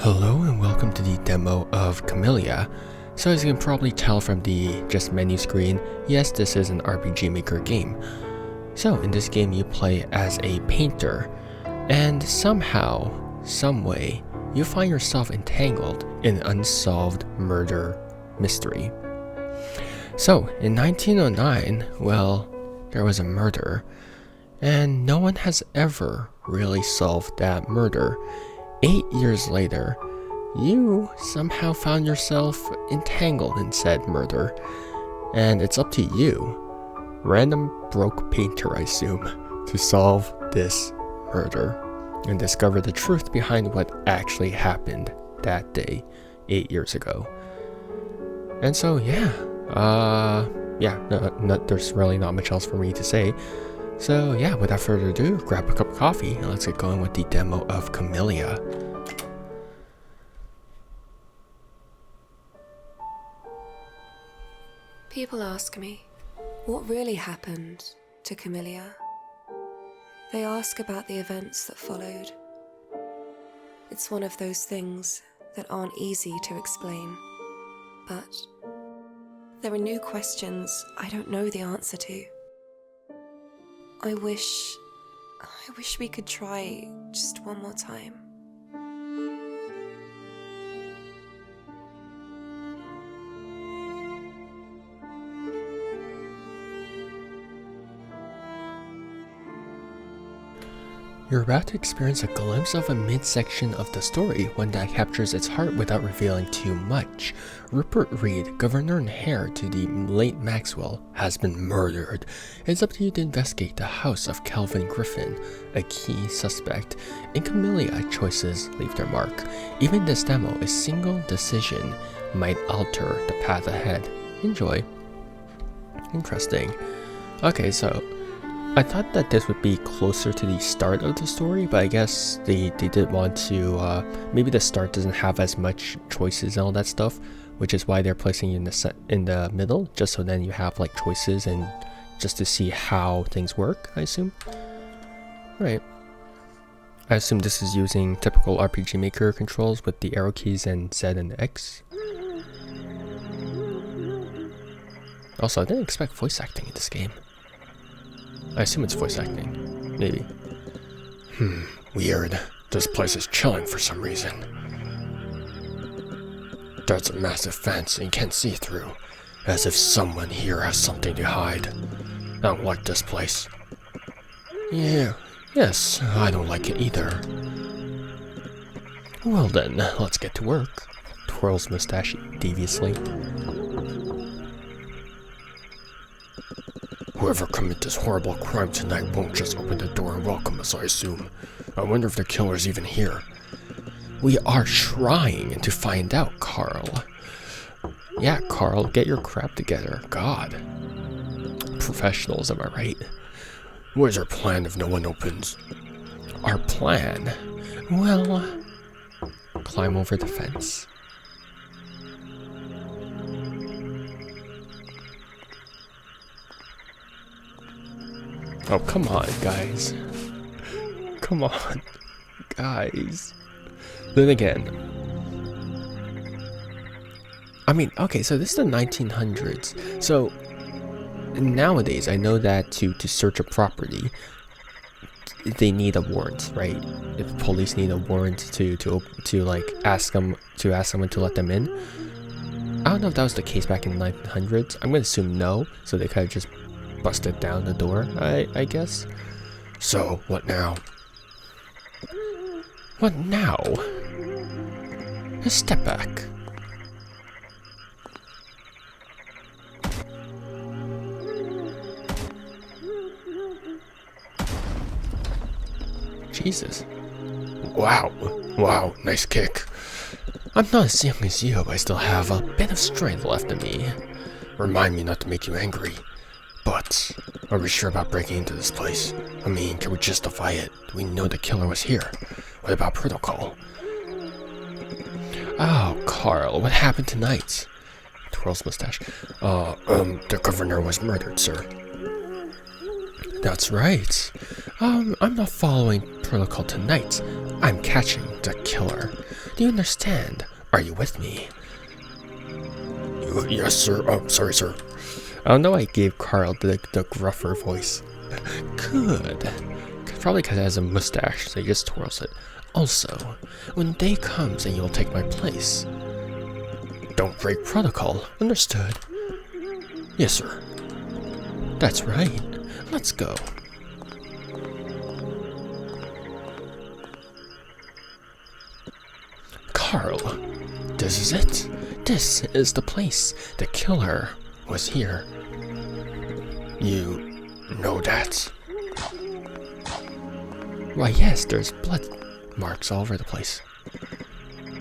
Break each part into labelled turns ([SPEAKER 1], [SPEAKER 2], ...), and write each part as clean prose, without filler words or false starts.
[SPEAKER 1] Hello and welcome to the demo of Kamilia. So as you can probably tell from the just menu screen, yes, this is an RPG Maker game. So in this game you play as a painter, and somehow, someway, you find yourself entangled in an unsolved murder mystery. So in 1909, well, there was a murder, and no one has ever really solved that murder. 8 years later, you somehow found yourself entangled in said murder, and it's up to you, random broke painter I assume, to solve this murder and discover the truth behind what actually happened that day 8 years ago. And so there's really not much else for me to say. So yeah, without further ado, grab a cup of coffee and let's get going with the demo of Kamilia.
[SPEAKER 2] People ask me, what really happened to Kamilia? They ask about the events that followed. It's one of those things that aren't easy to explain, but there are new questions I don't know the answer to. I wish we could try just one more time.
[SPEAKER 1] You're about to experience a glimpse of a midsection of the story, one that captures its heart without revealing too much. Rupert Reed, governor and heir to the late Maxwell, has been murdered. It's up to you to investigate the house of Kelvin Griffin, a key suspect. In Kamilia, choices leave their mark. Even this demo, a single decision might alter the path ahead. Enjoy. Interesting. Okay, so I thought that this would be closer to the start of the story, but I guess they did want to, maybe the start doesn't have as much choices and all that stuff, which is why they're placing you in the middle, just so then you have like choices and just to see how things work, I assume. Right. I assume this is using typical RPG Maker controls with the arrow keys and Z and X. Also, I didn't expect voice acting in this game. I assume it's voice acting. Maybe. Weird. This place is chilling for some reason. There's a massive fence and you can't see through, as if someone here has something to hide. I don't like this place. Yes, I don't like it either. Well then, let's get to work. Twirls mustache deviously. Whoever committed this horrible crime tonight won't just open the door and welcome us, I assume. I wonder if the killer's even here. We are trying to find out, Carl. Yeah, Carl, get your crap together. God. Professionals, am I right? What is our plan if no one opens? Our plan? Well, climb over the fence. Oh, come on, guys. Come on, guys. Then again, I mean, okay, so this is the 1900s. So nowadays, I know that to search a property, they need a warrant, right? If police need a warrant to like ask someone to let them in. I don't know if that was the case back in the 1900s. I'm gonna assume no. So they kind of just busted down the door, I guess. So, what now? What now? Just step back. Jesus. Wow, nice kick. I'm not as young as you, but I still have a bit of strength left in me. Remind me not to make you angry. But, are we sure about breaking into this place? I mean, can we justify it? Do we know the killer was here? What about protocol? Oh, Carl, what happened tonight? Twirls mustache. The governor was murdered, sir. That's right. I'm not following protocol tonight. I'm catching the killer. Do you understand? Are you with me?
[SPEAKER 3] Yes, sir. Oh, sorry, sir.
[SPEAKER 1] I don't know why I gave Carl the gruffer voice. Good. Probably because it has a mustache, so he just twirls it. Also, when day comes and you'll take my place.
[SPEAKER 3] Don't break protocol.
[SPEAKER 1] Understood.
[SPEAKER 3] Yes, sir.
[SPEAKER 1] That's right. Let's go.
[SPEAKER 3] Carl, this is it.
[SPEAKER 1] This is the place. The killer was here.
[SPEAKER 3] You know that?
[SPEAKER 1] Why, yes, there's blood marks all over the place.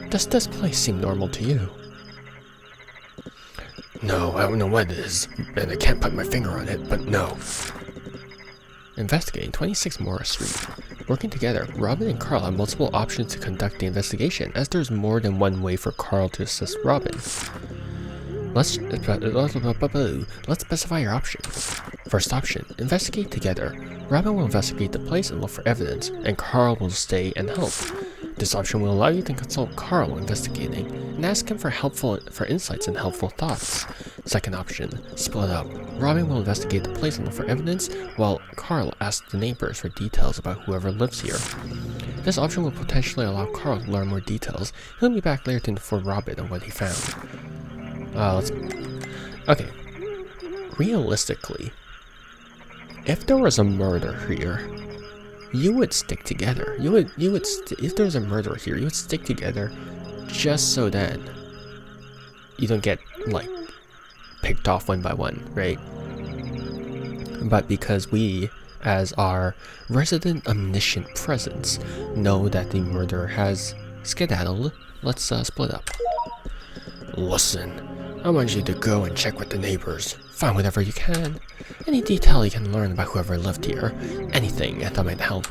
[SPEAKER 1] Does this place seem normal to you?
[SPEAKER 3] No, I don't know what it is, and I can't put my finger on it, but no.
[SPEAKER 1] Investigating 26 Morris Street. Working together, Robin and Carl have multiple options to conduct the investigation, as there's more than one way for Carl to assist Robin. Let's specify your options. First option, investigate together. Robin will investigate the place and look for evidence, and Carl will stay and help. This option will allow you to consult Carl while investigating, and ask him for insights and helpful thoughts. Second option, split up. Robin will investigate the place and look for evidence, while Carl asks the neighbors for details about whoever lives here. This option will potentially allow Carl to learn more details. He'll be back later to inform Robin on what he found. Okay. Realistically, if there was a murder here, you would stick together. If there was a murder here, you would stick together just so that you don't get, like, picked off one by one, right? But because we, as our resident omniscient presence, know that the murderer has skedaddled, let's split up.
[SPEAKER 3] Listen, I want you to go and check with the neighbors.
[SPEAKER 1] Find whatever you can. Any detail you can learn about whoever lived here. Anything that might help.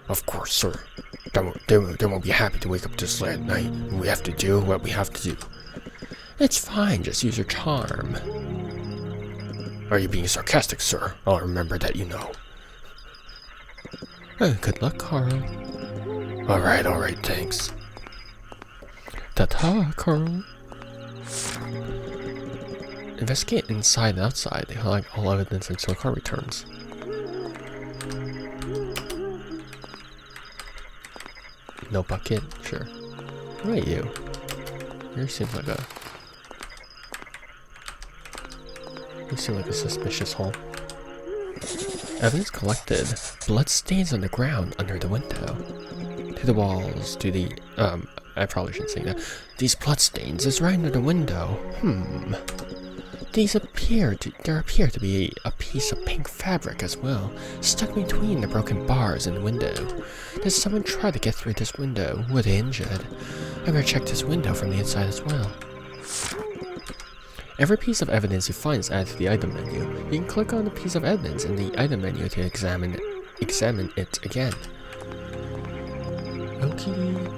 [SPEAKER 3] Of course, sir. They won't be happy to wake up this late at night. We have to do what we have to do.
[SPEAKER 1] It's fine, just use your charm.
[SPEAKER 3] Are you being sarcastic, sir? I'll remember that, you know.
[SPEAKER 1] Good luck, Carl.
[SPEAKER 3] Alright, thanks.
[SPEAKER 1] Ta-ta, Carl. Investigate inside and outside. They collect all evidence until Carl returns. No bucket? Sure. Who are you? You seem like a suspicious hole. Evidence collected. Blood stains on the ground under the window. To the walls, to the I probably shouldn't say that. These blood stains is right under the window. There appear to be a piece of pink fabric as well, stuck between the broken bars in the window. Did someone try to get through this window? Were they injured? I better check this window from the inside as well. Every piece of evidence you find is added to the item menu. You can click on the piece of evidence in the item menu to examine it again. Okay.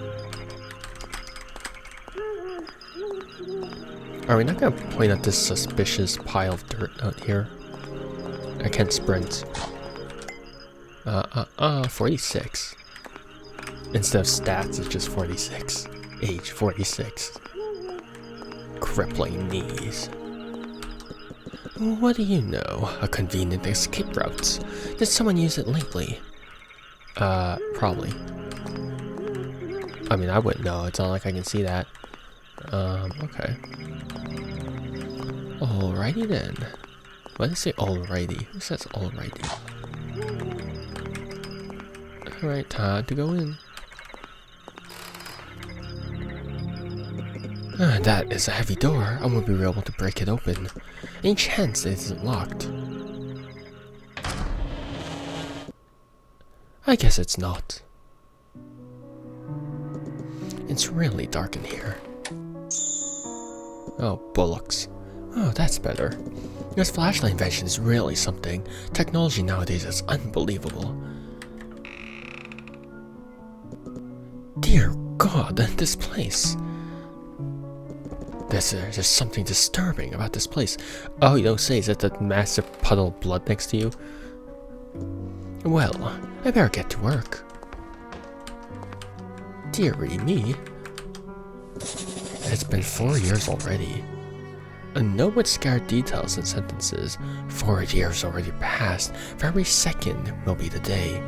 [SPEAKER 1] Are we not gonna point at this suspicious pile of dirt out here? I can't sprint. 46. Instead of stats, it's just 46. Age 46. Crippling knees. What do you know? A convenient escape route. Did someone use it lately? Probably. I mean, I wouldn't know. It's not like I can see that. Okay. Alrighty then. Why did I say alrighty? Who says alrighty? Alright, time to go in. That is a heavy door. I won't be able to break it open. Any chance it isn't locked? I guess it's not. It's really dark in here. Oh, bullocks. Oh, that's better. This flashlight invention is really something. Technology nowadays is unbelievable. Dear God, this place. There's something disturbing about this place. Oh, you don't say, is it that massive puddle of blood next to you? Well, I better get to work. Dearie me. It's been 4 years already. A note with scattered details and sentences. 4 years already passed. February 2nd will be the day.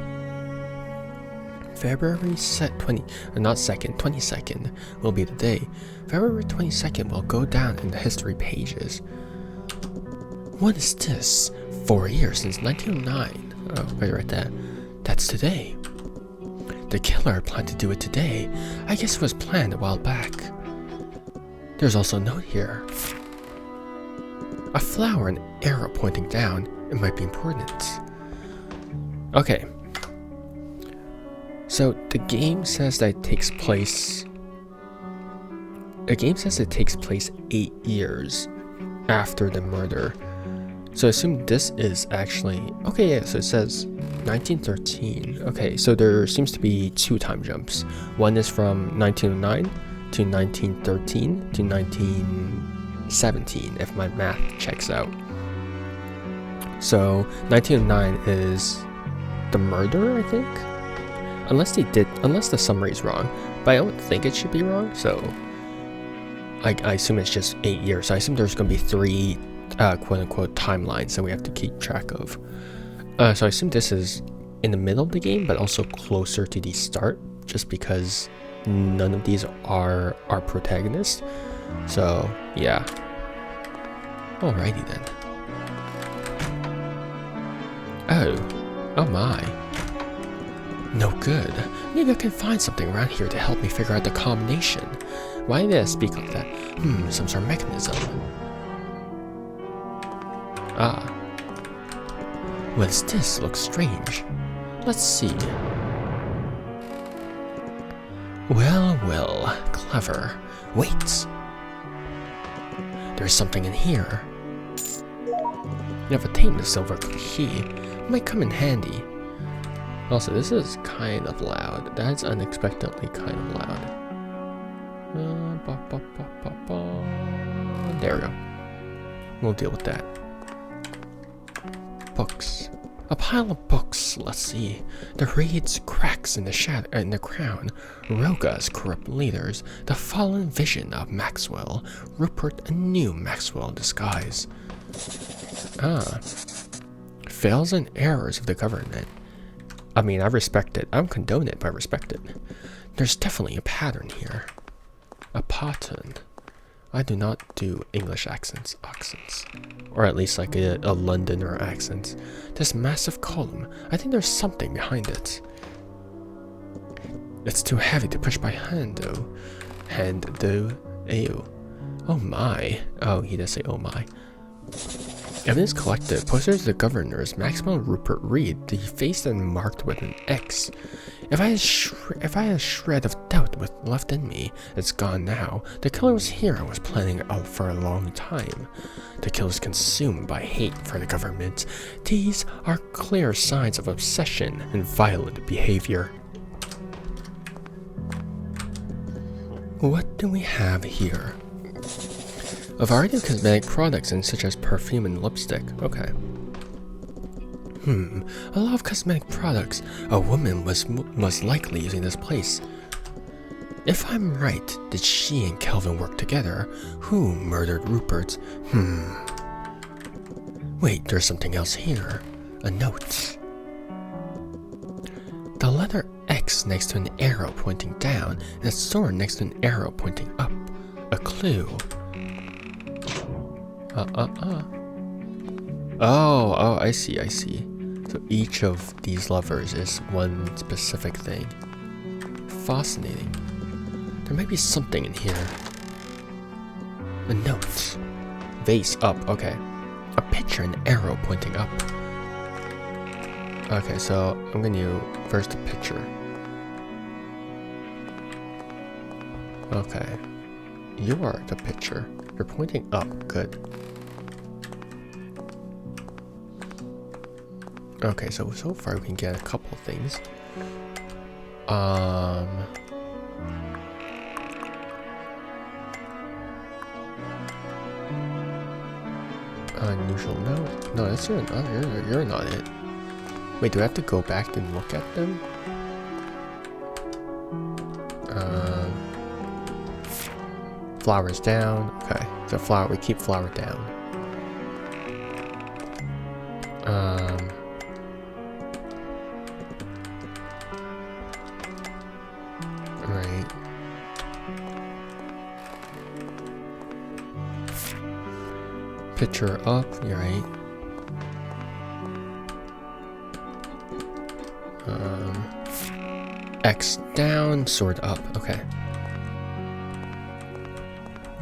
[SPEAKER 1] February 22nd will be the day. February 22nd will go down in the history pages. What is this? 4 years since 1909. Oh, wait, right there. That's today. The killer planned to do it today. I guess it was planned a while back. There's also a note here. A flower and arrow pointing down. It might be important. Okay. So the game says that it takes place. The game says it takes place 8 years after the murder. So I assume this is actually okay. Yeah. So it says 1913. Okay. So there seems to be 2 time jumps. One is from 1909 to 1913 to 1917, if my math checks out. So 1909 is the murder, I think. Unless the summary is wrong, but I don't think it should be wrong. So I assume it's just 8 years. So I assume there's going to be 3 quote-unquote timelines that we have to keep track of. So I assume this is in the middle of the game, but also closer to the start, just because none of these are our protagonist. So yeah. Alrighty then. Oh my. No good. Maybe I can find something around here to help me figure out the combination. Why did I speak like that? Some sort of mechanism. Ah. What is this? Looks strange. Let's see. Well, clever. Wait. There's something in here. You have attained the silver key. It might come in handy. Also, this is kind of loud. That's unexpectedly kind of loud. There we go. We'll deal with that. Books. A pile of books. Let's see. The reeds, cracks in the shadow, in the crown. Roga's corrupt leaders. The fallen vision of Maxwell. Rupert, a new Maxwell disguise. Ah. Fails and errors of the government. I mean, I respect it. I don't condone it, but I respect it. There's definitely a pattern here. A pattern. I do not do English accents. Or at least like a Londoner accent. This massive column. I think there's something behind it. It's too heavy to push by hand, though. Ew. Oh my. Oh, he does say oh my. Evidence collected. Posters of the governors, Maxwell Rupert Reed, defaced and marked with an X. If I had a shred of doubt left in me, it's gone now. The killer was here and was planning out for a long time. The killer is consumed by hate for the government. These are clear signs of obsession and violent behavior. What do we have here? A variety of cosmetic products such as perfume and lipstick. Okay. A lot of cosmetic products. A woman was most likely using this place. If I'm right, did she and Kelvin work together? Who murdered Rupert? Wait, there's something else here. A note. The letter X next to an arrow pointing down, and a sword next to an arrow pointing up. A clue. Oh, I see. So each of these levers is one specific thing. Fascinating. There might be something in here. A note. Vase up, okay. A picture and arrow pointing up. Okay, so I'm gonna do first a picture. Okay. You are the picture. You're pointing up, good. Okay, so far we can get a couple of things. Unusual note. No, that's you're not it. Wait, do I have to go back and look at them? Flour's down. Okay, so flour, we keep flour down. Right. Pitcher up, you're right. X down, sword up, okay.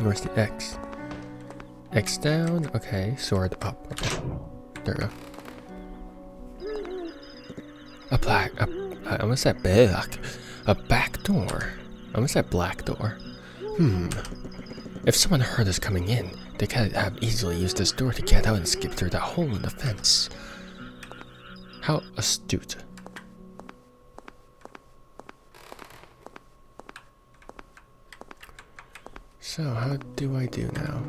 [SPEAKER 1] Where's the X? X down, okay, sword up, okay. There we go. I almost said black. A back door. I almost said black door. If someone heard us coming in, they could have easily used this door to get out and skip through that hole in the fence. How astute. So, how do I do now?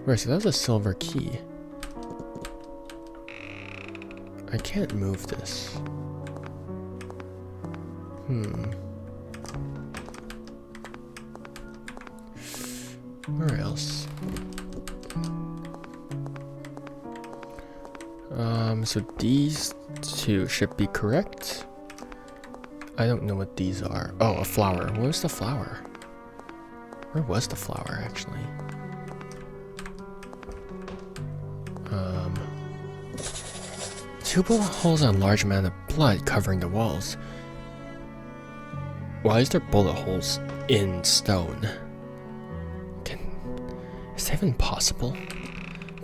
[SPEAKER 1] Wait, so that was a silver key. I can't move this. Where else? So these two should be correct. I don't know what these are. Oh, a flower. Where's the flower? Where was the flower, actually? Two bullet holes and a large amount of blood covering the walls. Why is there bullet holes in stone? Is that even possible?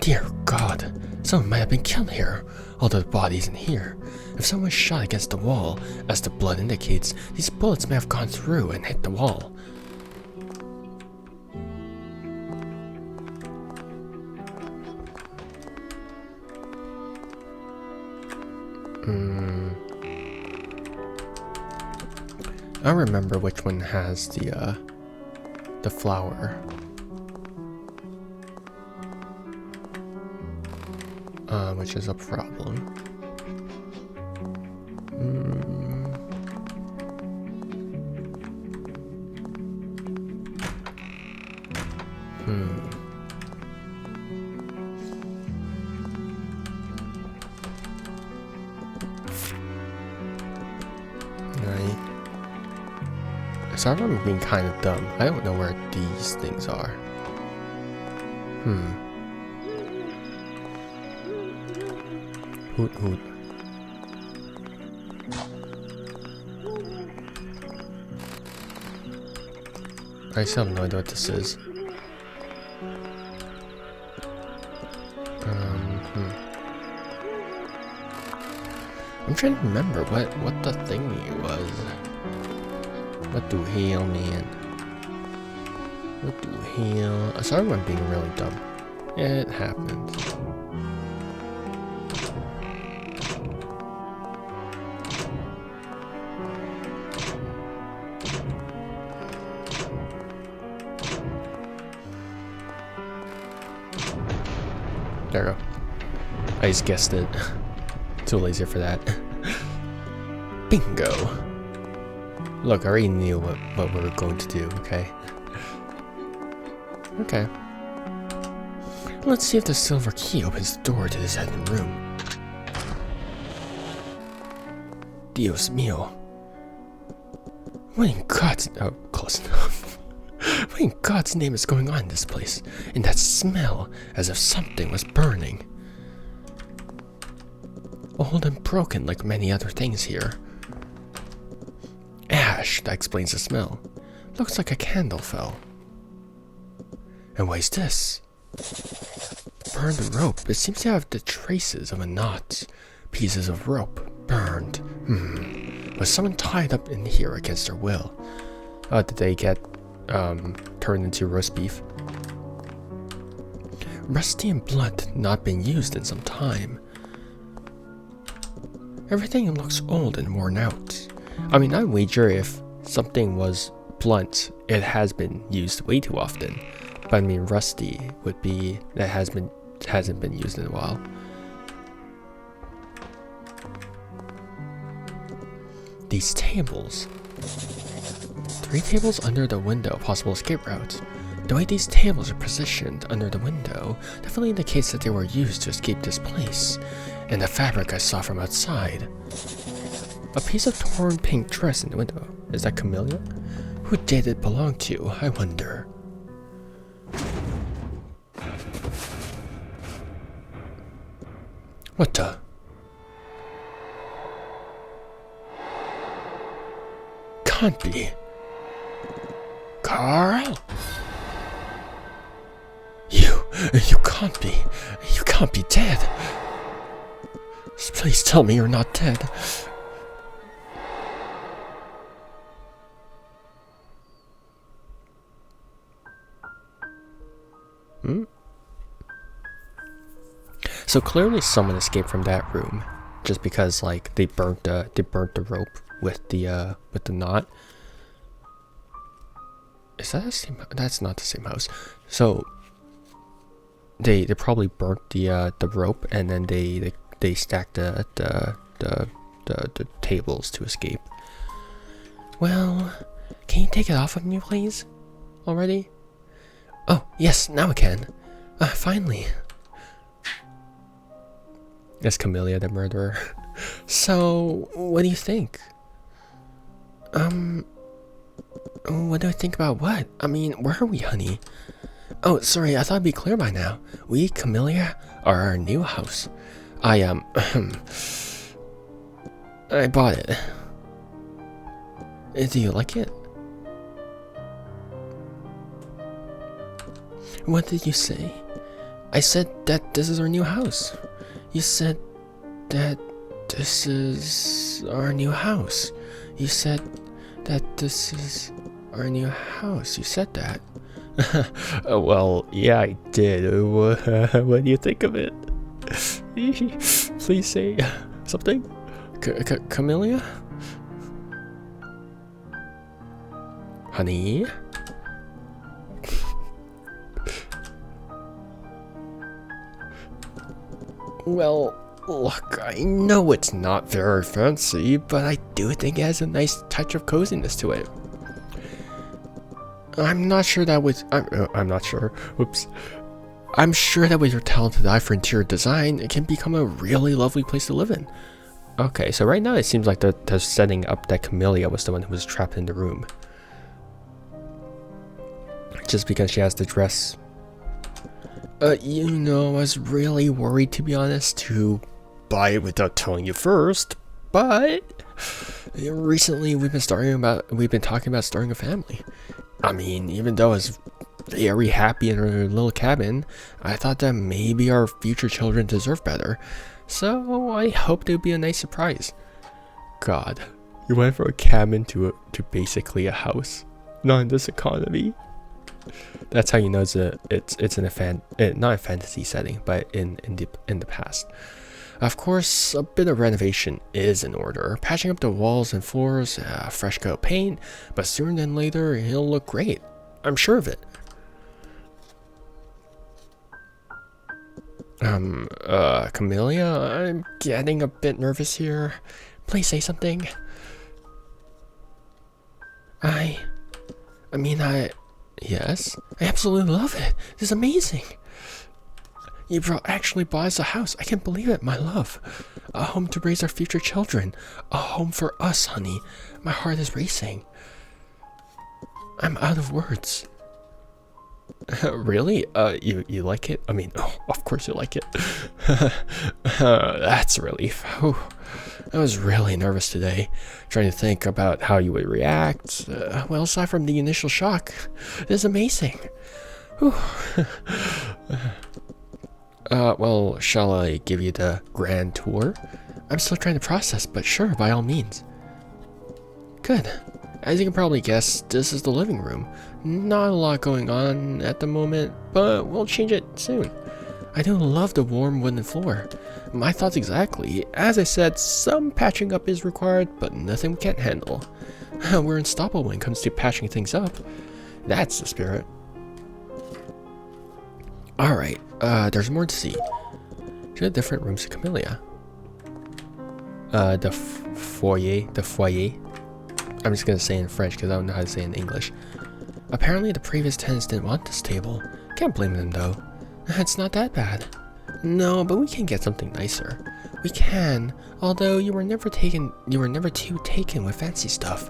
[SPEAKER 1] Dear God, someone might have been killed here, although the body isn't here. If someone was shot against the wall, as the blood indicates, these bullets may have gone through and hit the wall. I don't remember which one has the flower. Which is a problem. Right. So I remember being kind of dumb. I don't know where these things are. Hoot hoot. I still have no idea what this is. I'm trying to remember what the thingy was. What the hell, man? What the hell? Sorry when I'm being really dumb. It happens. There we go. I just guessed it. Too lazy for that. Bingo! Look, I already knew what we were going to do, okay? Okay. Let's see if the silver key opens the door to this hidden room. Dios mío. What in God's... Oh, close enough. What in God's name is going on in this place? And that smell, as if something was burning. Old and broken like many other things here. Ash, that explains the smell. Looks like a candle fell. And what is this? Burned rope. It seems to have the traces of a knot. Pieces of rope. Burned. Was someone tied up in here against their will? Did they get turned into roast beef? Rusty and blunt, not been used in some time. Everything looks old and worn out. I mean, I wager if something was blunt, it has been used way too often. But I mean, rusty would be that hasn't been used in a while. These tables. 3 tables under the window, possible escape routes. The way these tables are positioned under the window definitely indicates that they were used to escape this place. And the fabric I saw from outside. A piece of torn pink dress in the window. Is that Kamilia? Who did it belong to, I wonder? What the? Can't be. Carl? You can't be. You can't be dead. Please tell me you're not dead. So clearly someone escaped from that room, just because like they burnt the rope with the knot. Is that the same? That's not the same house. So they probably burnt the rope, and then they stacked the tables to escape. Well, can you take it off of me, please? Already? Oh yes, now I can. Finally. That's Kamilia, the murderer. So, what do you think? What do I think about what? I mean, where are we, honey? Oh, sorry, I thought it'd be clear by now. We, Kamilia, are our new house. I bought it. Do you like it? What did you say? I said that this is our new house. You said that this is our new house. You said that this is our new house. You said that. Well, yeah, I did. What do you think of it? Please say something. Kamilia? Honey? Well, look, I know it's not very fancy, but I do think it has a nice touch of coziness to it. I'm not sure that with I'm not sure. Oops. I'm sure that with your talented eye for interior design, it can become a really lovely place to live in. Okay, so right now it seems like they're setting up that Kamilia was the one who was trapped in the room. Just because she has the dress. You know, I was really worried, to be honest, to buy it without telling you first, but recently we've been talking about starting a family. I mean, even though I was very happy in our little cabin, I thought that maybe our future children deserve better. So I hope there'll be a nice surprise. God, you went from a cabin to basically a house. Not in this economy. That's how you know it's in a not a fantasy setting, but in the past. Of course, a bit of renovation is in order, patching up the walls and floors, fresh coat of paint, but sooner than later it'll look great. I'm sure of it. Kamilia, I'm getting a bit nervous here. Please say something. Yes, I absolutely love it. This is amazing. You actually bought us a house. I can't believe it, my love. A home to raise our future children. A home for us, honey. My heart is racing. I'm out of words. Really? You like it? I mean, of course you like it. That's a relief. Whew. I was really nervous today, trying to think about how you would react. Well, aside from the initial shock, this is amazing. Whew. Well, shall I give you the grand tour? I'm still trying to process, but sure, by all means. Good. As you can probably guess, this is the living room. Not a lot going on at the moment, but we'll change it soon. I do love the warm wooden floor. My thoughts exactly. As I said, some patching up is required, but nothing we can't handle. We're unstoppable when it comes to patching things up. That's the spirit. Alright, there's more to see. Two different rooms to Kamilia. The foyer. I'm just gonna say it in French because I don't know how to say it in English. Apparently the previous tenants didn't want this table. Can't blame them though. It's not that bad. No, but we can get something nicer. We can, although you were never too taken with fancy stuff.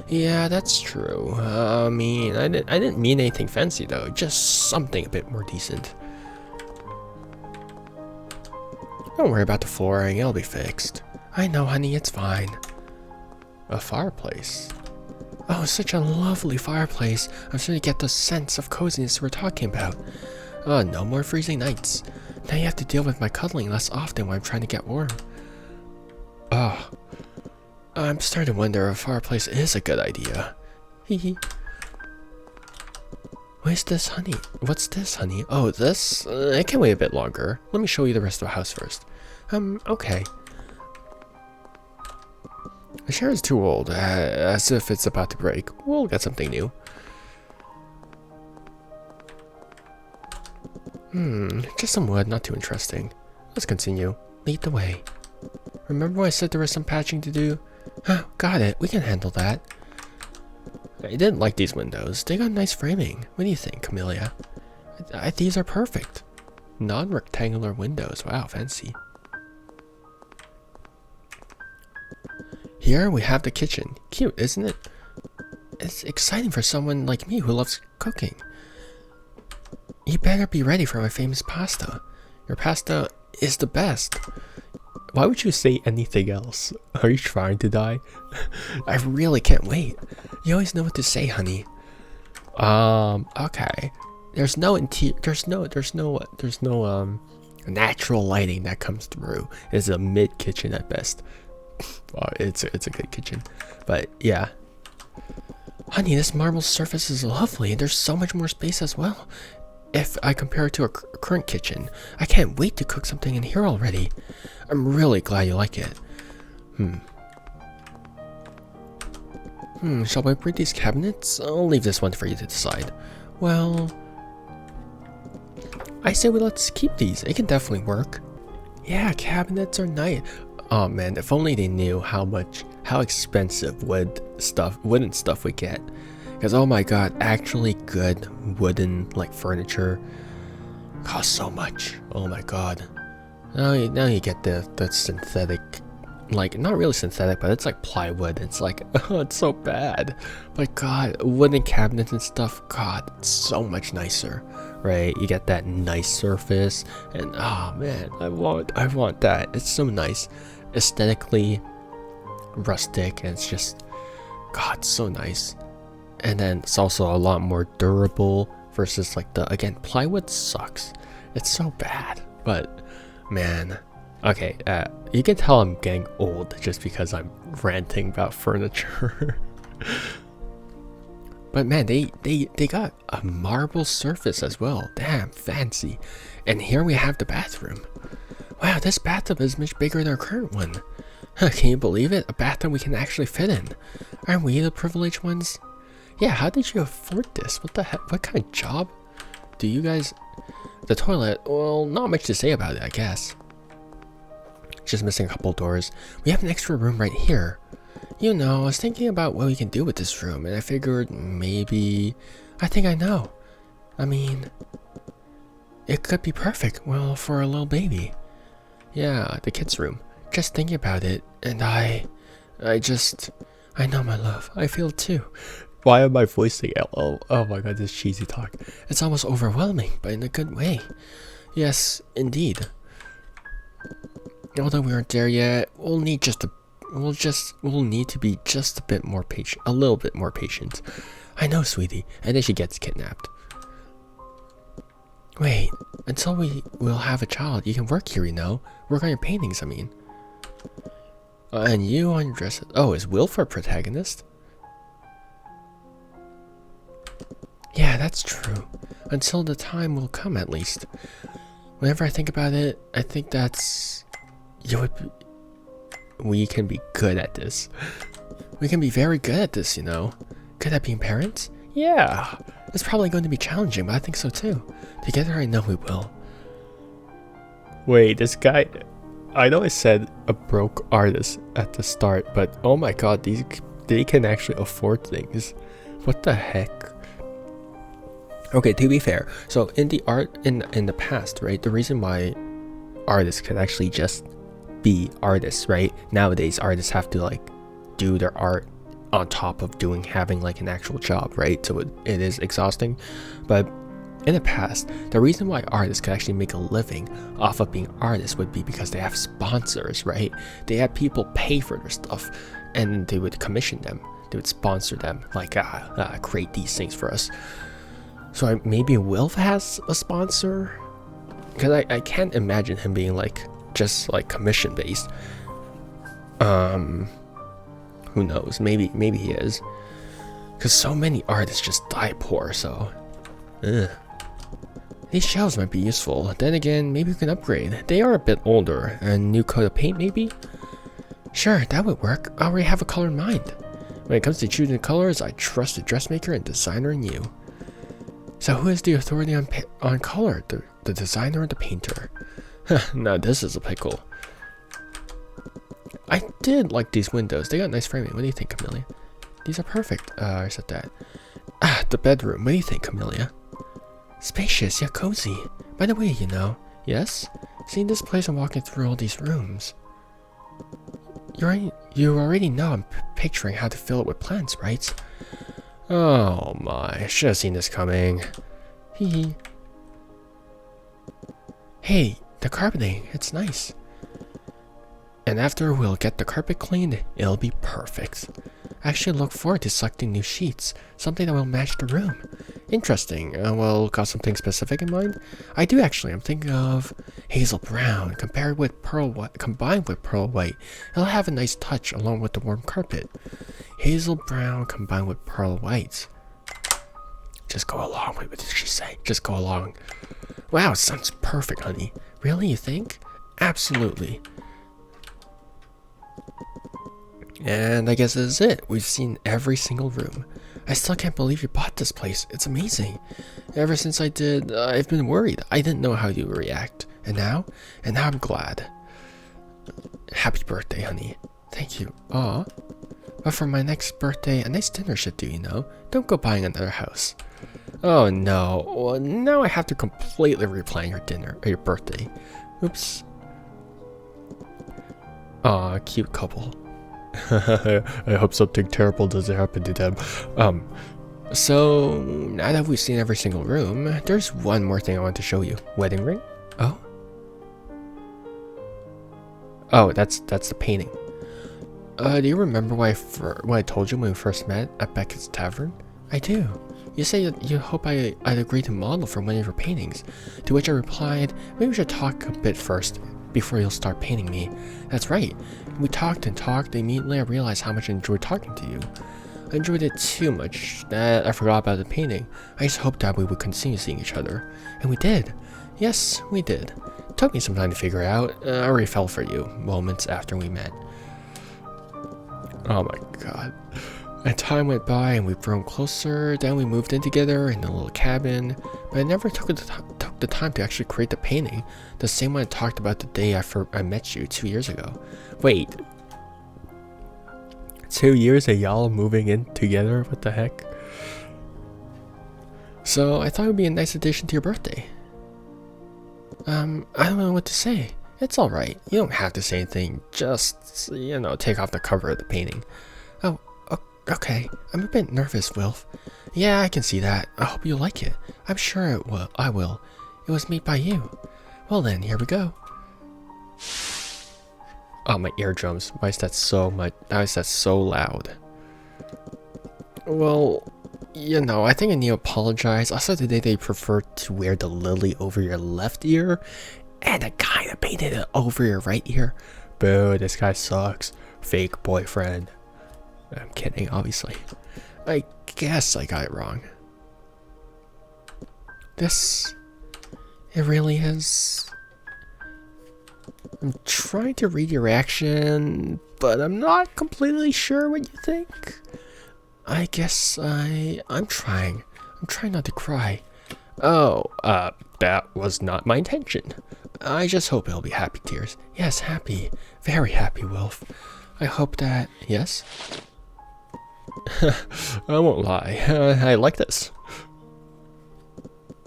[SPEAKER 1] Yeah, that's true. I mean, I didn't mean anything fancy though, just something a bit more decent. Don't worry about the flooring, it'll be fixed. I know, honey, it's fine. A fireplace. Oh, such a lovely fireplace. I'm starting to get the sense of coziness we're talking about. Oh, no more freezing nights. Now you have to deal with my cuddling less often when I'm trying to get warm. Oh, I'm starting to wonder if a fireplace is a good idea. Hee hee. What's this, honey? What's this, honey? Oh, this? It can wait a bit longer. Let me show you the rest of the house first. Okay. The chair is too old, as if it's about to break. We'll get something new. Just some wood, not too interesting. Let's continue. Lead the way. Remember when I said there was some patching to do? Huh, got it. We can handle that. I didn't like these windows. They got nice framing. What do you think, Kamilia? These are perfect. Non-rectangular windows. Wow, fancy. Here we have the kitchen. Cute, isn't it? It's exciting for someone like me who loves cooking. You better be ready for my famous pasta. Your pasta is the best. Why would you say anything else? Are you trying to die? I really can't wait. You always know what to say, honey. Okay. There's no natural lighting that comes through. It's a mid kitchen at best. It's a good kitchen, but yeah. Honey, this marble surface is lovely, and there's so much more space as well. If I compare it to a current kitchen, I can't wait to cook something in here already. I'm really glad you like it. Shall I break these cabinets? I'll leave this one for you to decide. Well, I say let's keep these. It can definitely work. Yeah, cabinets are nice. Oh man, if only they knew how expensive wooden stuff we get. Because oh my god, actually good wooden furniture costs so much. Oh my god. Now you get the synthetic, not really synthetic, but it's like plywood. It's like, oh, it's so bad. But god, wooden cabinets and stuff, god, it's so much nicer, right? You get that nice surface, and oh man, I want that. It's so nice, aesthetically rustic, and it's just, god, so nice. And then it's also a lot more durable versus again, plywood sucks. It's so bad, but man, okay, you can tell I'm getting old just because I'm ranting about furniture. But man, they got a marble surface as well. Damn, fancy. And here we have the bathroom. Wow, this bathtub is much bigger than our current one. Can you believe it? A bathtub we can actually fit in. Aren't we the privileged ones? Yeah, how did you afford this? What the heck? What kind of job do you guys... The toilet, well, not much to say about it, I guess. Just missing a couple doors. We have an extra room right here. You know, I was thinking about what we can do with this room, and I figured maybe... I think I know. I mean, it could be perfect, well, for a little baby. Yeah, the kids' room. Just thinking about it, and I know, my love. I feel it too. Why am I voicing it? Oh my god, this cheesy talk. It's almost overwhelming, but in a good way. Yes, indeed. Although we aren't there yet, we'll need to be just a bit more patient, a little bit more patient. I know, sweetie. And then she gets kidnapped. Wait, until we'll have a child, you can work here, you know. Work on your paintings, I mean. And you on your dresses. Oh, is Wilf our protagonist? Yeah, that's true. Until the time will come, at least. Whenever I think about it, I think that's... We can be good at this. We can be very good at this, you know. Good at being parents? Yeah. It's probably going to be challenging, but I think so too. Together, I know we will. Wait, this guy... I know I said a broke artist at the start, but oh my god, these they can actually afford things. What the heck? Okay, to be fair, so in the art in the past, right, the reason why artists could actually just be artists, right? Nowadays artists have to like do their art on top of having like an actual job, right? So it is exhausting. But in the past, the reason why artists could actually make a living off of being artists would be because they have sponsors, right? They have people pay for their stuff and they would commission them. They would sponsor them, like create these things for us. So maybe Wilf has a sponsor? Because I can't imagine him being like just like commission based. Who knows? Maybe he is. Because so many artists just die poor, so these shelves might be useful. Then again, maybe we can upgrade. They are a bit older. A new coat of paint, maybe? Sure, that would work. I already have a color in mind. When it comes to choosing colors, I trust the dressmaker and designer in you. So who has the authority on color? The designer or the painter? Now this is a pickle. I did like these windows. They got nice framing. What do you think, Kamilia? These are perfect. I said that. The bedroom. What do you think, Kamilia? Spacious, yet cozy. By the way, you know. Yes? Seeing this place and walking through all these rooms. You already know I'm picturing how to fill it with plants, right? Oh my, I should have seen this coming. Hee. Hey, the carpeting, it's nice. And after we'll get the carpet cleaned, it'll be perfect. I actually look forward to selecting new sheets, something that will match the room. Interesting. Well, got something specific in mind? I do actually. I'm thinking of hazel brown combined with pearl white. It'll have a nice touch along with the warm carpet. Hazel brown combined with pearl white. Just go along. What did she say? Just go along. Wow, sounds perfect, honey. Really, you think? Absolutely. And I guess this is it. We've seen every single room. I still can't believe you bought this place. It's amazing. Ever since I did, I've been worried. I didn't know how you would react. And now I'm glad. Happy birthday, honey. Thank you. Aw. But for my next birthday, a nice dinner should do, you know? Don't go buying another house. Oh no. Well, now I have to completely replan your dinner or your birthday. Oops. Aw, cute couple. I hope something terrible doesn't happen to them. So now that we've seen every single room, there's one more thing I want to show you. Wedding ring? Oh, that's the painting. Do you remember what I told you when we first met at Beckett's Tavern? I do. You said you hope I'd agree to model for one of your paintings. To which I replied, maybe we should talk a bit first before you'll start painting me. That's right. We talked and talked, and immediately I realized how much I enjoyed talking to you. I enjoyed it too much that I forgot about the painting. I just hoped that we would continue seeing each other. And we did. Yes, we did. It took me some time to figure it out. I already fell for you moments after we met. Oh my god. And time went by and we've grown closer. Then we moved in together in a little cabin. But I never took the time to actually create the painting. The same one I talked about the day I met you 2 years ago. Wait. 2 years of y'all moving in together? What the heck? So I thought it would be a nice addition to your birthday. I don't know what to say. It's alright. You don't have to say anything. Just, you know, take off the cover of the painting. Oh, okay. I'm a bit nervous, Wilf. Yeah, I can see that. I hope you like it. I'm sure I will. It was made by you. Well then, here we go. Oh, my eardrums. Why is that so much? Why is that so loud? Well, you know, I think I need to apologize. I saw today they prefer to wear the lily over your left ear, and the guy that painted it over your right ear. Boo, this guy sucks. Fake boyfriend. I'm kidding, obviously. I guess I got it wrong. It really is. I'm trying to read your reaction, but I'm not completely sure what you think. I guess I'm trying. I'm trying not to cry. Oh, that was not my intention. I just hope it'll be happy tears. Yes, happy. Very happy, Wilf. I hope that... Yes? I won't lie. I like this.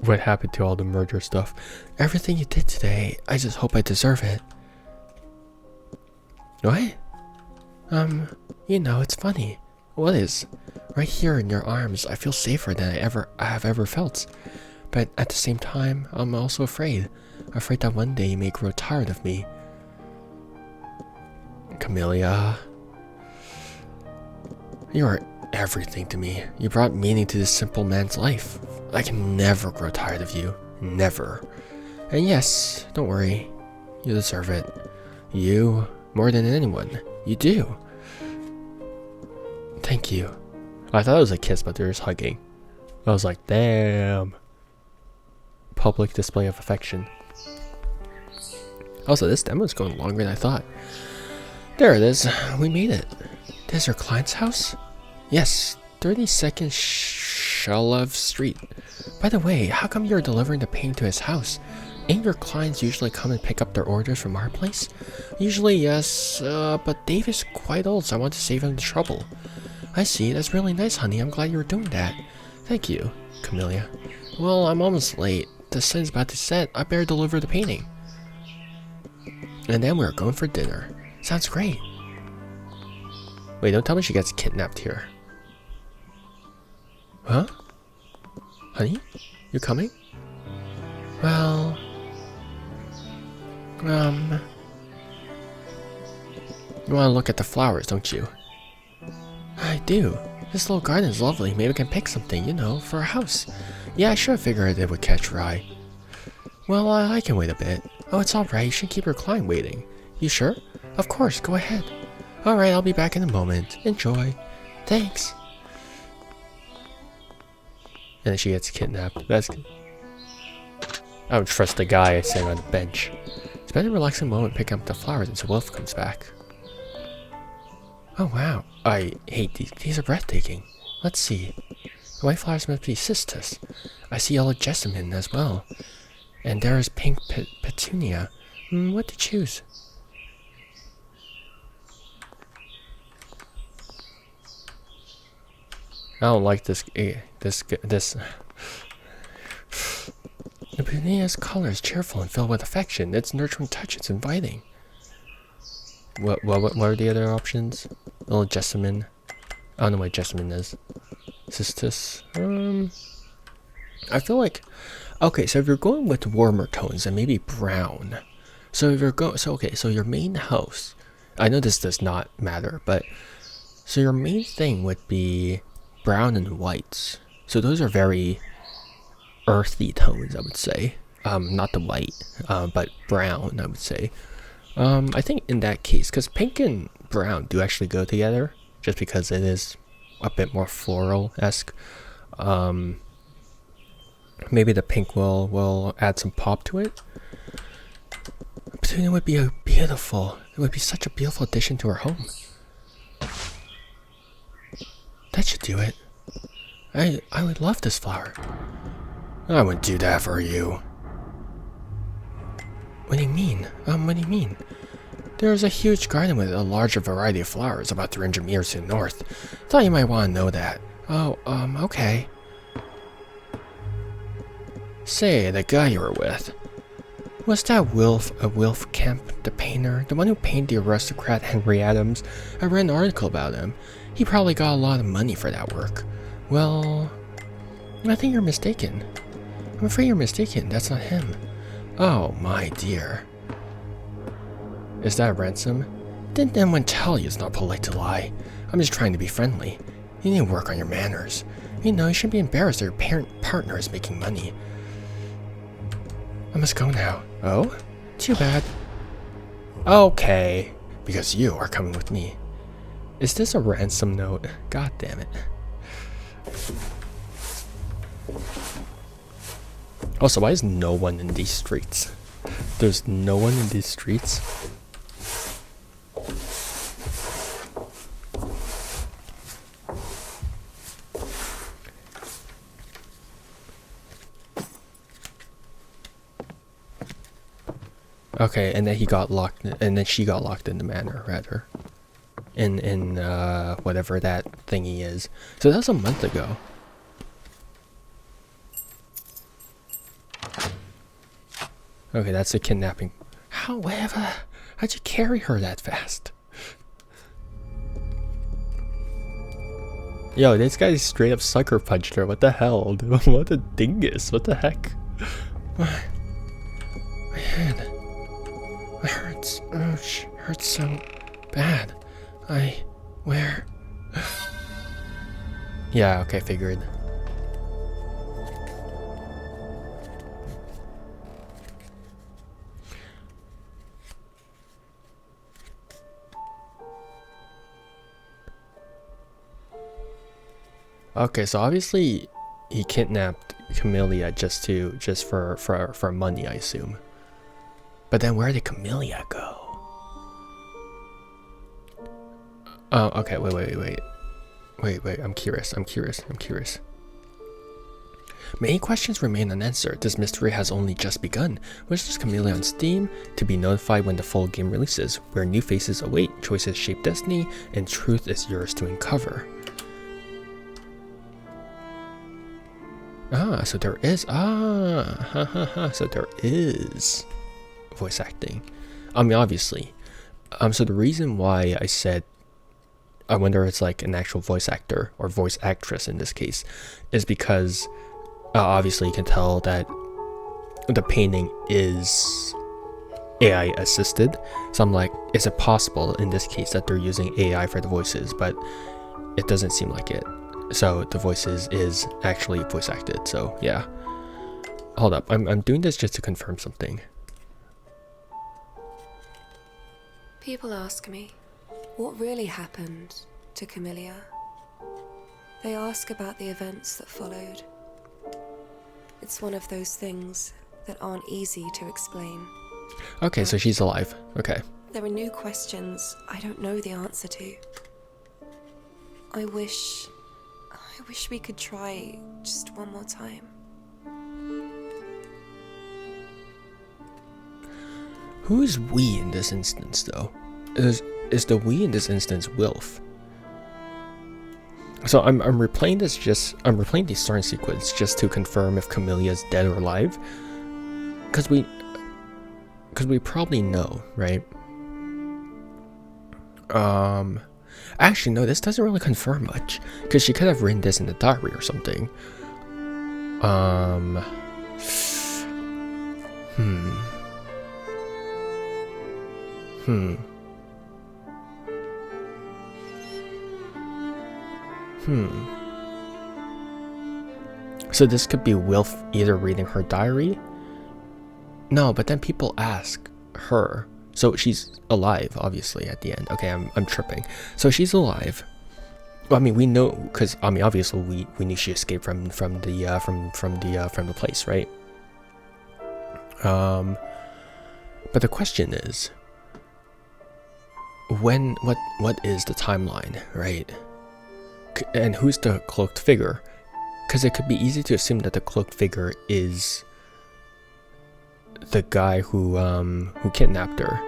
[SPEAKER 1] What happened to all the murder stuff? Everything you did today, I just hope I deserve it. What? You know, it's funny. What is? Right here in your arms, I feel safer than I have ever felt. But at the same time, I'm also afraid. Afraid that one day you may grow tired of me. Kamilia. You are everything to me. You brought meaning to this simple man's life. I can never grow tired of you. Never. And yes, don't worry. You deserve it. You, more than anyone. You do. Thank you. I thought it was a kiss, but they're just hugging. I was like, damn. Public display of affection. Also, this demo is going longer than I thought. There it is. We made it. This is your client's house? Yes, 32nd Shalev Street. By the way, how come you're delivering the paint to his house? Ain't your clients usually come and pick up their orders from our place? Usually, yes, but Dave is quite old, so I want to save him the trouble. I see, that's really nice, honey. I'm glad you were doing that. Thank you, Kamilia. Well, I'm almost late. The sun's about to set. I better deliver the painting. And then we're going for dinner. Sounds great. Wait, don't tell me she gets kidnapped here. Huh? Honey? You coming? Well... You want to look at the flowers, don't you? I do. This little garden is lovely. Maybe we can pick something, you know, for a house. Yeah, I should have figured it would catch your eye. Well, I can wait a bit. Oh, it's alright. You shouldn't keep your client waiting. You sure? Of course, go ahead. Alright, I'll be back in a moment. Enjoy. Thanks. And then she gets kidnapped. That's... I would trust the guy sitting on the bench. It's been a relaxing moment picking up the flowers until Wolf comes back. Oh wow. I hate these. These are breathtaking. Let's see. The white flowers must be cistus. I see yellow jessamine as well. And there is pink petunia. What to choose? I don't like this. The petunia's color is cheerful and filled with affection. Its nurturing touch is inviting. What are the other options? Little jessamine. I don't know what jessamine is. Cistus. I feel like... Okay, so if you're going with warmer tones, then maybe brown. So if you're so your main house... I know this does not matter, but... So your main thing would be brown and whites. So those are very earthy tones, I would say. Not the white, but brown, I would say. I think in that case, because pink and brown do actually go together, just because it is a bit more floral-esque. Maybe the pink will add some pop to it. Petunia would be it would be such a beautiful addition to our home. That should do it. I would love this flower.
[SPEAKER 3] I would do that for you.
[SPEAKER 1] What do you mean? What do you mean? There is a huge garden with a larger variety of flowers about 300 meters to the north. Thought you might want to know that. Oh, okay. Say, the guy you were with. Was that Wilf Kemp, the painter? The one who painted the aristocrat Henry Adams? I read an article about him. He probably got a lot of money for that work. Well, I think you're mistaken. I'm afraid you're mistaken. That's not him. Oh, my dear. Is that a ransom? Didn't anyone tell you it's not polite to lie? I'm just trying to be friendly. You need to work on your manners. You know, you shouldn't be embarrassed that your partner is making money. I must go now. Oh? Too bad. Okay. Because you are coming with me. Is this a ransom note? God damn it. Also, why is no one in these streets? There's no one in these streets? Okay, and then he got locked, and then she got locked in the manor, rather. In whatever that thingy is. So that was a month ago. Okay, that's a kidnapping. However, how'd you carry her that fast? Yo, this guy straight up sucker punched her. What the hell? Dude? What a dingus. What the heck? My head. It hurts. Ouch. Hurts so bad. Where? Yeah, okay, figured. Okay, so obviously he kidnapped Kamilia just for money, I assume. But then where did Kamilia go? Oh, okay, wait, I'm curious. Many questions remain unanswered. This mystery has only just begun. Wishes Kamilia on Steam to be notified when the full game releases, where new faces await, choices shape destiny, and truth is yours to uncover. So there is so there is voice acting. I mean, obviously. So the reason why I said I wonder if it's like an actual voice actor or voice actress in this case is because obviously you can tell that the painting is AI assisted. So I'm like, is it possible in this case that they're using AI for the voices? But it doesn't seem like it. So the voices is actually voice acted. So yeah. Hold up. I'm doing this just to confirm something.
[SPEAKER 2] People ask me, what really happened to Kamilia? They ask about the events that followed. It's one of those things that aren't easy to explain.
[SPEAKER 1] Okay, so she's alive. Okay.
[SPEAKER 2] There are new questions I don't know the answer to. I wish we could try just one more time.
[SPEAKER 1] Who is we in this instance, though? Is the we in this instance Wilf? So I'm replaying this I'm replaying the starting sequence just to confirm if Kamilia is dead or alive. Because we probably know, right? Actually, no, this doesn't really confirm much. Because she could have written this in the diary or something. So this could be Wilf either reading her diary. No, but then people ask her. So she's alive, obviously, at the end. Okay, I'm tripping. So she's alive. Well, I mean, we know because I mean, obviously, we knew she escaped from the place, right? But the question is, what is the timeline, right? And who's the cloaked figure? Because it could be easy to assume that the cloaked figure is the guy who kidnapped her.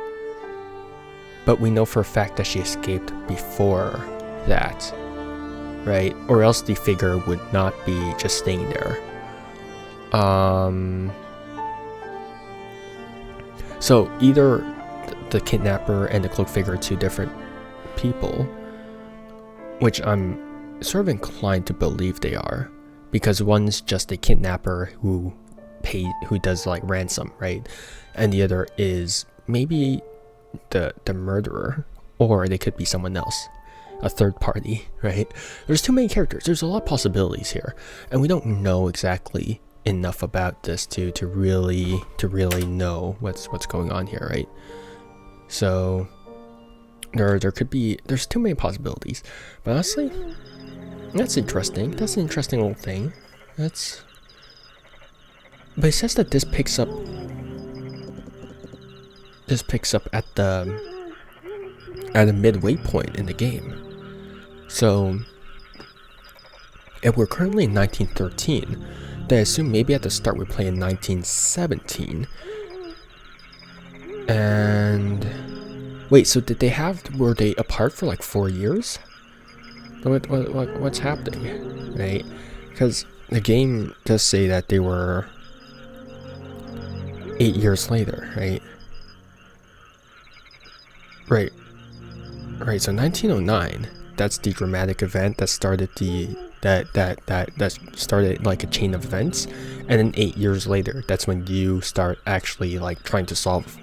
[SPEAKER 1] But we know for a fact that she escaped before that, right? Or else the figure would not be just staying there. So either the kidnapper and the cloaked figure are two different people, which I'm sort of inclined to believe they are, because one's just a kidnapper who does like ransom, right? And the other is maybe the murderer, or they could be someone else, a third party, right? There's too many characters. There's a lot of possibilities here, and we don't know exactly enough about this to really know what's going on here, right? So there's too many possibilities. But honestly, that's interesting. That's an interesting little thing. But it says that this picks up at a midway point in the game. So if we're currently in 1913, then I assume maybe at the start we play in 1917. And wait, so were they apart for like 4 years? what's happening, right? Because the game does say that they were 8 years later, right? Right. So 1909. That's the dramatic event that started that started like a chain of events, and then 8 years later, that's when you start actually like trying to solve.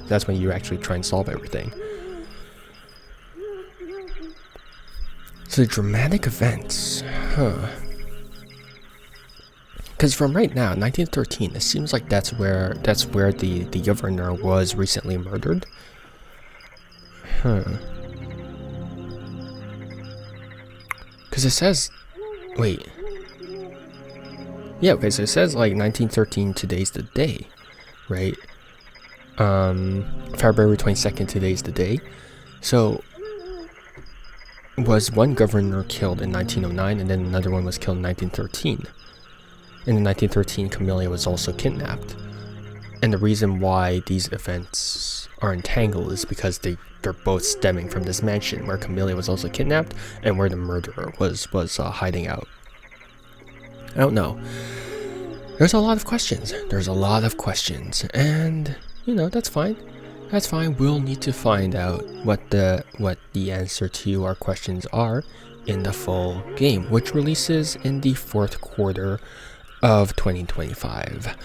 [SPEAKER 1] That's when you actually try and solve everything. So the dramatic events, huh? Because from right now, 1913, it seems like that's where the governor was recently murdered. Huh. Because it says, wait. Yeah, okay, so it says like 1913, today's the day, right? February 22nd, today's the day. So, was one governor killed in 1909, and then another one was killed in 1913. And in 1913, Kamilia was also kidnapped. And the reason why these events are entangled is because they're both stemming from this mansion where Kamilia was also kidnapped and where the murderer was hiding out. I don't know. There's a lot of questions. And that's fine. That's fine. We'll need to find out what the answer to our questions are in the full game, which releases in the 4th quarter of 2025.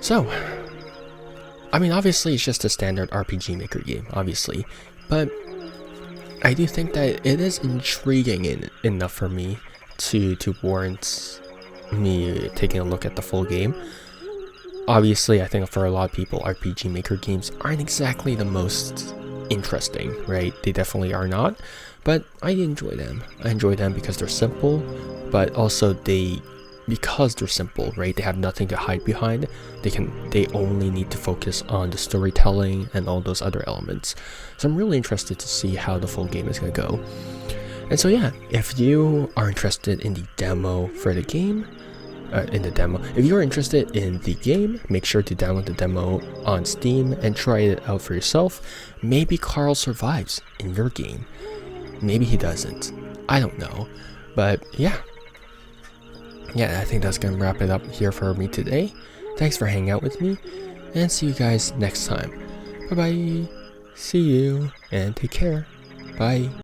[SPEAKER 1] So, I mean, obviously it's just a standard RPG Maker game, obviously, but I do think that it is intriguing enough for me to warrant me taking a look at the full game. Obviously, I think for a lot of people, RPG Maker games aren't exactly the most interesting, right? They definitely are not, but I enjoy them. I enjoy them because they're simple, but also because they're simple, right? They have nothing to hide behind. They only need to focus on the storytelling and all those other elements. So I'm really interested to see how the full game is going to go. And so yeah, if you are interested in the demo for the game, if you're interested in the game, make sure to download the demo on Steam and try it out for yourself. Maybe Carl survives in your game. Maybe he doesn't. I don't know. But yeah, I think that's gonna wrap it up here for me today. Thanks for hanging out with me, and see you guys next time. Bye bye. See you, and take care. Bye.